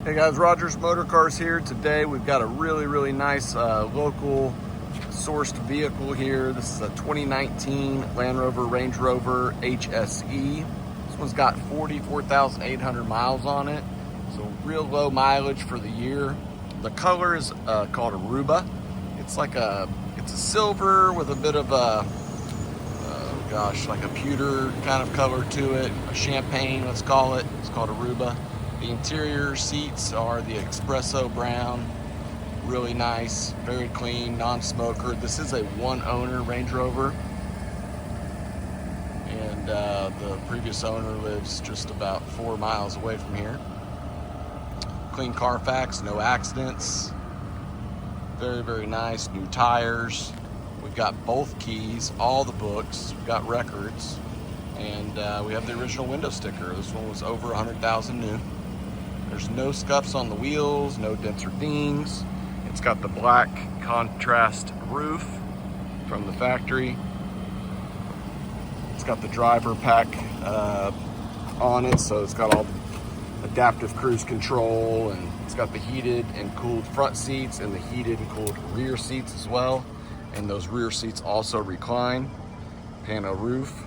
Hey guys, Rogers Motor Cars here. Today we've got a really nice local sourced vehicle here. This is a 2019 Land Rover Range Rover HSE. This one's got 44,800 miles on it, so real low mileage for the year. The color is called a Rover. It's a silver with a bit of a like a pewter kind of color to it, a champagne, let's call it. It's called a Rover. The interior seats are the espresso brown, really nice, very clean, non-smoker. This is a one-owner Range Rover, and the previous owner lives just about 4 miles away from here. Clean Carfax, no accidents, very nice, new tires. We've got both keys, all the books, we've got records, and we have the original window sticker. This one was over 100,000 new. There's no scuffs on the wheels, no dents or dings. It's got the black contrast roof from the factory. It's got the driver pack on it, so it's got all the adaptive cruise control, and it's got the heated and cooled front seats and the heated and cooled rear seats as well. And those rear seats also recline. Pano roof.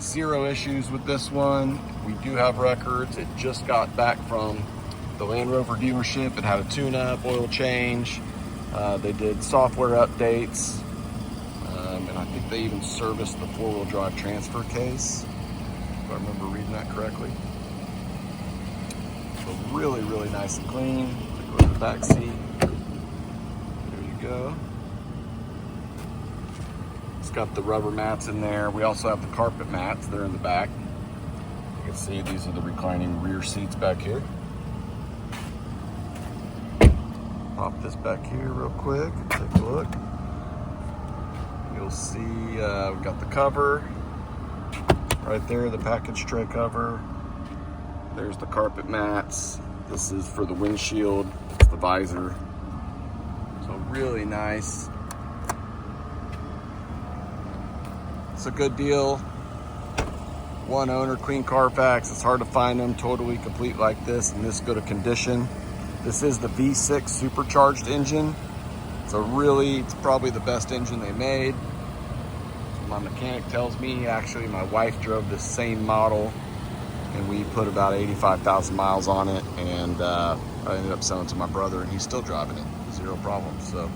Zero issues with this one. We do have records. It just got back from the Land Rover dealership. It had a tune-up, oil change. They did software updates. And I think they even serviced the four-wheel drive transfer case, if I remember reading that correctly. So really nice and clean. Go to the back seat. There you go. It's got the rubber mats in there. We also have the carpet mats. They're in the back. You can see these are the reclining rear seats back here. Pop this back here real quick. Take a look. You'll see we've got the cover right there, the package tray cover. There's the carpet mats. This is for the windshield. It's the visor. So really nice. It's a good deal. One owner, clean Carfax. It's hard to find them totally complete like this in this good a condition. This is the V6 supercharged engine. It's probably the best engine they made. My mechanic tells me, actually my wife drove this same model and we put about 85,000 miles on it, and I ended up selling it to my brother and he's still driving it, zero problems. So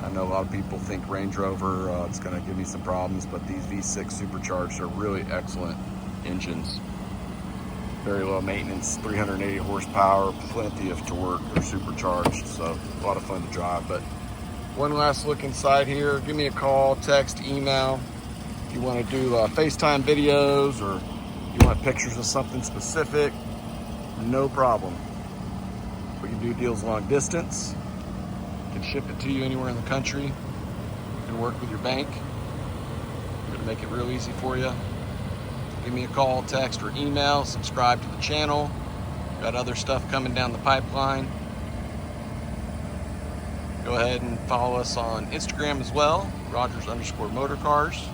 I know a lot of people think Range Rover, it's gonna give me some problems, but these V6 supercharged are really excellent engines. Very low maintenance, 380 horsepower, plenty of torque. They're supercharged, so a lot of fun to drive. But one last look inside here. Give me a call, text, email. If you wanna do FaceTime videos, or you want pictures of something specific, no problem. We can do deals long distance. Can ship it to you anywhere in the country. You can work with your bank. We're gonna make it real easy for you. Give me a call, text, or email. Subscribe to the channel. Got other stuff coming down the pipeline. Go ahead and follow us on Instagram as well, Rogers_Motorcars.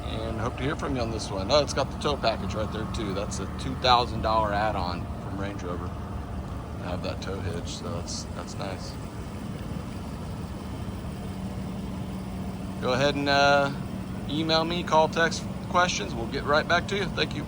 And hope to hear from you on this one. Oh, it's got the tow package right there too. That's a $2,000 add-on from Range Rover. Have that tow hitch, so that's nice. Go ahead and email me, call, text questions. We'll get right back to you. Thank you.